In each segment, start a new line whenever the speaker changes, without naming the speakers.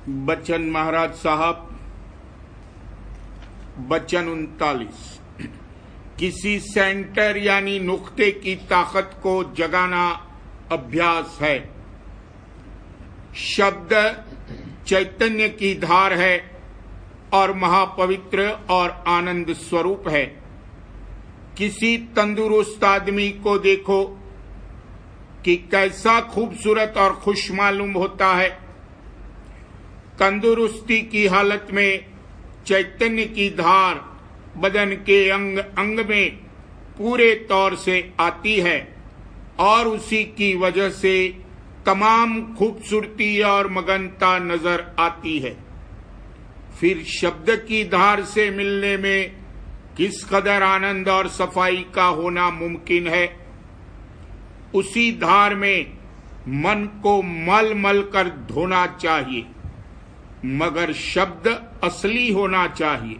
बच्चन महाराज साहब। बच्चन 39। किसी सेंटर यानी नुक्ते की ताकत को जगाना अभ्यास है। शब्द चैतन्य की धार है और महापवित्र और आनंद स्वरूप है। किसी तंदुरुस्त आदमी को देखो कि कैसा खूबसूरत और खुश मालूम होता है। तंदुरुस्ती की हालत में चैतन्य की धार बदन के अंग अंग में पूरे तौर से आती है और उसी की वजह से तमाम खूबसूरती और मगनता नजर आती है। फिर शब्द की धार से मिलने में किस कदर आनंद और सफाई का होना मुमकिन है। उसी धार में मन को मल मल कर धोना चाहिए, मगर शब्द असली होना चाहिए,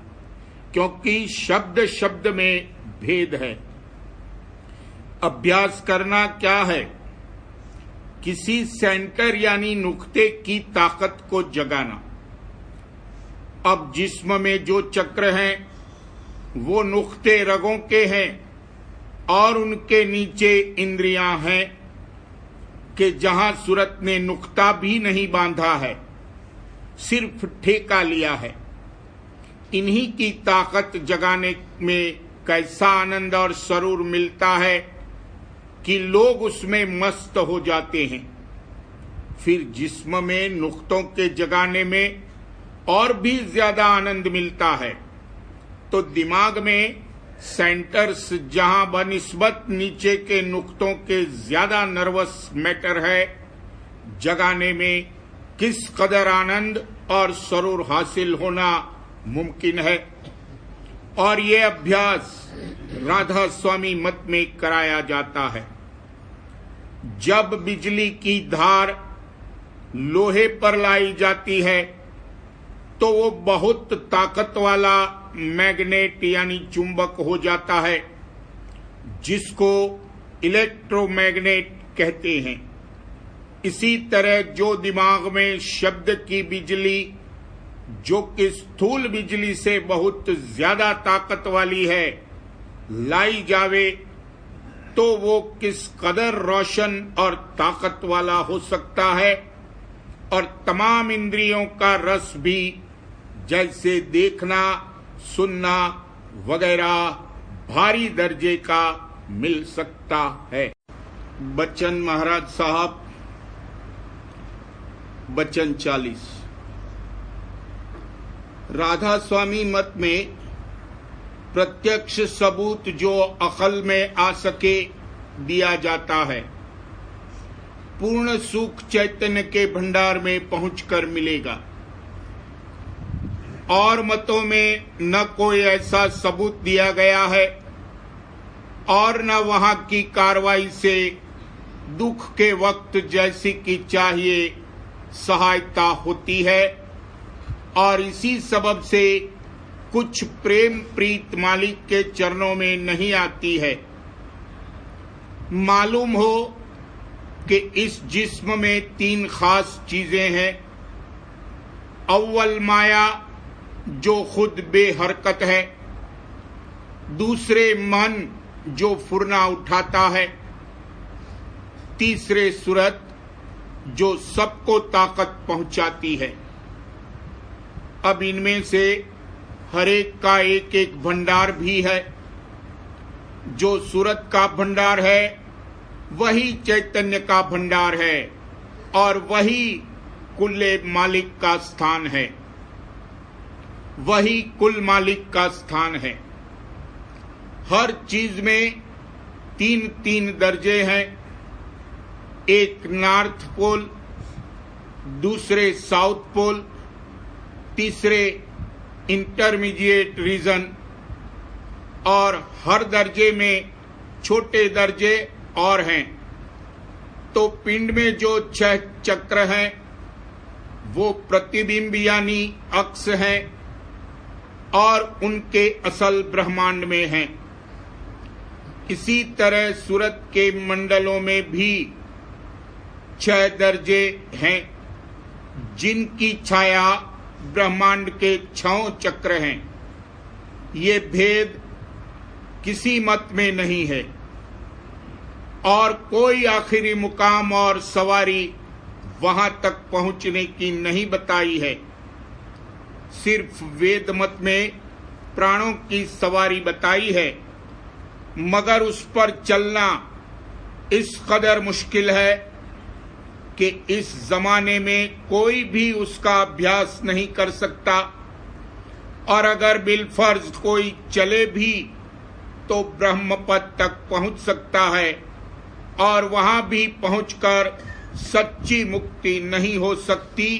क्योंकि शब्द शब्द में भेद है। अभ्यास करना क्या है? किसी सेंटर यानी नुक्ते की ताकत को जगाना। अब जिस्म में जो चक्र हैं वो नुक्ते रगों के हैं और उनके नीचे इंद्रियां हैं कि जहां सूरत ने नुक्ता भी नहीं बांधा है, सिर्फ ठेका लिया है। इन्हीं की ताकत जगाने में कैसा आनंद और सरूर मिलता है कि लोग उसमें मस्त हो जाते हैं। फिर जिस्म में नुक्तों के जगाने में और भी ज्यादा आनंद मिलता है। तो दिमाग में सेंटर्स जहां बनिस्बत नीचे के नुक्तों के ज्यादा नर्वस मैटर है, जगाने में किस कदर आनंद और सरूर हासिल होना मुमकिन है। और ये अभ्यास राधा स्वामी मत में कराया जाता है। जब बिजली की धार लोहे पर लाई जाती है तो वो बहुत ताकत वाला मैग्नेट यानी चुंबक हो जाता है, जिसको इलेक्ट्रोमैग्नेट कहते हैं। इसी तरह जो दिमाग में शब्द की बिजली, जो कि स्थूल बिजली से बहुत ज्यादा ताकत वाली है, लाई जावे तो वो किस कदर रोशन और ताकत वाला हो सकता है। और तमाम इंद्रियों का रस भी, जैसे देखना, सुनना वगैरह, भारी दर्जे का मिल सकता है। बच्चन महाराज साहब। बच्चन 40। राधा स्वामी मत में प्रत्यक्ष सबूत जो अकल में आ सके दिया जाता है, पूर्ण सुख चैतन्य के भंडार में पहुंचकर मिलेगा। और मतों में न कोई ऐसा सबूत दिया गया है और न वहां की कार्रवाई से दुख के वक्त जैसी की चाहिए सहायता होती है। और इसी सबब से कुछ प्रेम प्रीत मालिक के चरणों में नहीं आती है। मालूम हो कि इस जिस्म में 3 खास चीजें हैं। अव्वल माया जो खुद बेहरकत है, दूसरे मन जो फुरना उठाता है, तीसरे सूरत जो सबको ताकत पहुंचाती है। अब इनमें से हर एक का एक एक भंडार भी है। जो सूरत का भंडार है वही चैतन्य का भंडार है और वही कुल मालिक का स्थान है, वही कुल मालिक का स्थान है। हर चीज में 3-3 दर्जे हैं। एक नॉर्थ पोल, दूसरे साउथ पोल, तीसरे इंटरमीडिएट रीजन, और हर दर्जे में छोटे दर्जे और हैं। तो पिंड में जो 6 चक्र हैं वो प्रतिबिंब यानी अक्ष हैं और उनके असल ब्रह्मांड में हैं। इसी तरह सूरत के मंडलों में भी 6 दर्जे हैं जिनकी छाया ब्रह्मांड के 6 चक्र हैं। ये भेद किसी मत में नहीं है और कोई आखिरी मुकाम और सवारी वहां तक पहुंचने की नहीं बताई है। सिर्फ वेद मत में प्राणों की सवारी बताई है, मगर उस पर चलना इस कदर मुश्किल है कि इस जमाने में कोई भी उसका अभ्यास नहीं कर सकता, और अगर बिलफर्ज कोई चले भी तो ब्रह्म पद तक पहुंच सकता है, और वहां भी पहुंचकर सच्ची मुक्ति नहीं हो सकती,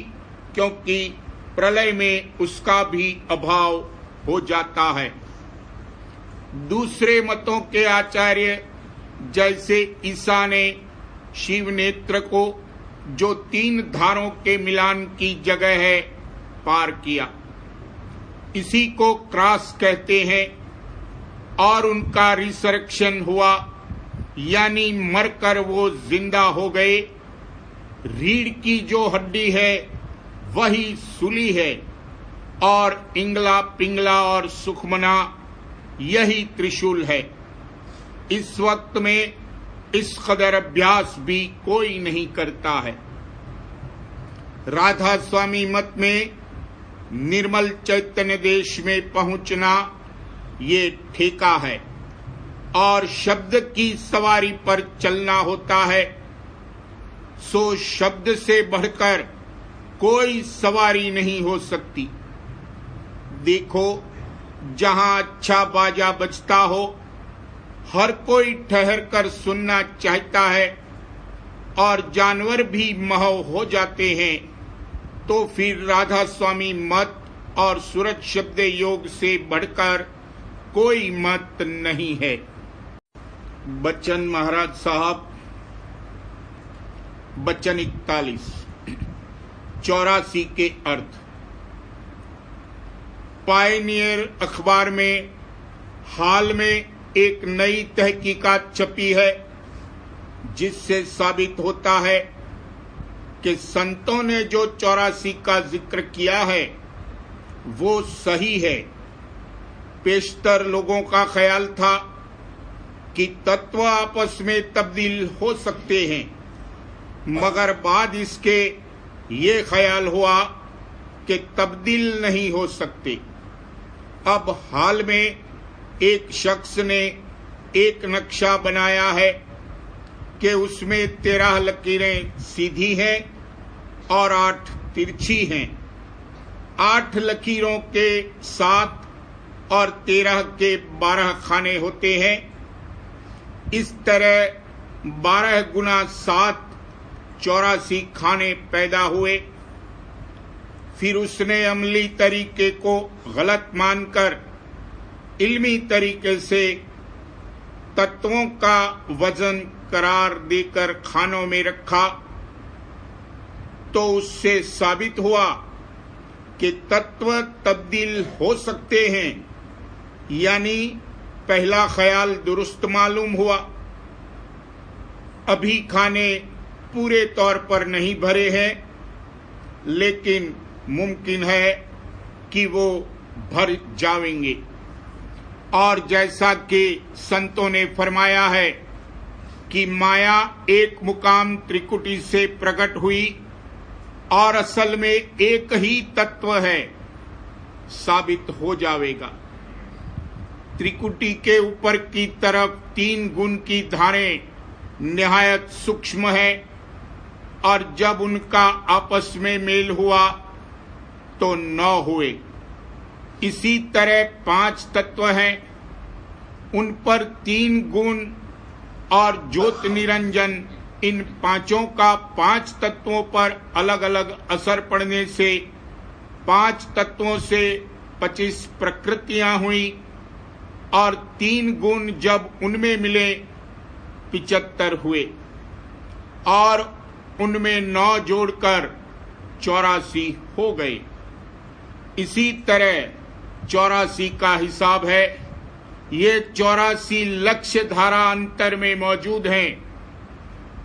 क्योंकि प्रलय में उसका भी अभाव हो जाता है। दूसरे मतों के आचार्य जैसे ईसा ने शिव नेत्र को, जो 3 धारों के मिलान की जगह है, पार किया। इसी को क्रॉस कहते हैं, और उनका रिसरेक्शन हुआ, यानी मरकर वो जिंदा हो गए। रीढ़ की जो हड्डी है वही सूली है, और इंगला पिंगला और सुखमना यही त्रिशूल है। इस वक्त में इस कदर अभ्यास भी कोई नहीं करता है। राधा स्वामी मत में निर्मल चैतन्य देश में पहुंचना ये ठेका है, और शब्द की सवारी पर चलना होता है। सो शब्द से बढ़कर कोई सवारी नहीं हो सकती। देखो, जहां अच्छा बाजा बजता हो, हर कोई ठहर कर सुनना चाहता है, और जानवर भी महव हो जाते हैं। तो फिर राधा स्वामी मत और सूरज शब्द योग से बढ़कर कोई मत नहीं है। बच्चन महाराज साहब, बच्चन 41, 84 के अर्थ। पायनियर अखबार में हाल में एक नई तहकीकात छपी है, जिससे साबित होता है कि संतों ने जो 84 का जिक्र किया है वो सही है। पेशतर लोगों का ख्याल था कि तत्व आपस में तब्दील हो सकते हैं, मगर बाद इसके ये ख्याल हुआ कि तब्दील नहीं हो सकते। अब हाल में एक शख्स ने एक नक्शा बनाया है कि उसमें 13 लकीरें सीधी हैं और 8 तिरछी हैं। 8 लकीरों के 7 और 13 के 12 खाने होते हैं। इस तरह 12 गुना 7 84 खाने पैदा हुए। फिर उसने अमली तरीके को गलत मानकर इल्मी तरीके से तत्वों का वजन करार देकर खानों में रखा, तो उससे साबित हुआ कि तत्व तब्दील हो सकते हैं, यानी पहला ख्याल दुरुस्त मालूम हुआ। अभी खाने पूरे तौर पर नहीं भरे हैं, लेकिन मुमकिन है कि वो भर जाएंगे। और जैसा कि संतों ने फरमाया है कि माया एक मुकाम त्रिकुटी से प्रकट हुई और असल में एक ही तत्व है, साबित हो जाएगा। त्रिकुटी के ऊपर की तरफ 3 गुण की धारें निहायत सूक्ष्म है, और जब उनका आपस में मेल हुआ तो 9 हुए। इसी तरह 5 तत्व हैं, उन पर 3 गुण और ज्योत निरंजन, इन पांचों का 5 तत्वों पर अलग अलग असर पड़ने से 5 तत्वों से 25 प्रकृतियां हुई, और 3 गुण जब उनमें मिले 75 हुए, और उनमें 9 जोड़कर 84 हो गए। इसी तरह 84 का हिसाब है। ये 84 लक्ष्य धारा अंतर में मौजूद हैं।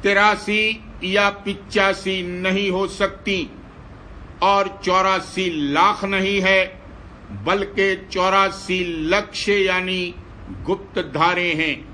83 या 85 नहीं हो सकती, और 84 लाख नहीं है, बल्कि 84 लक्ष्य यानी गुप्त धारे हैं।